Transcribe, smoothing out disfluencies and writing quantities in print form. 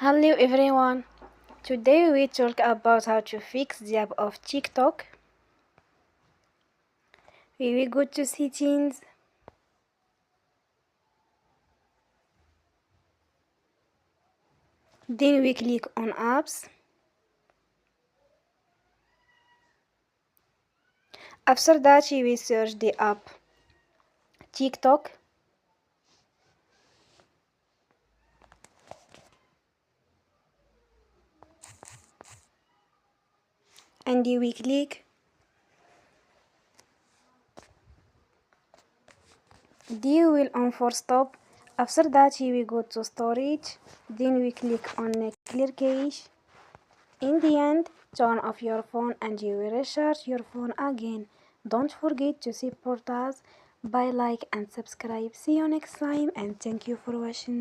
Hello everyone. Today we talk about how to fix the app of TikTok. We will go to settings. Then we click on apps. After that we will search the app TikTok. And we click. Then we will on for stop. After that we will go to storage. Then we click on clear cache. In the end, turn off your phone and you will restart your phone again. Don't forget to support us by like and subscribe. See you next time and thank you for watching.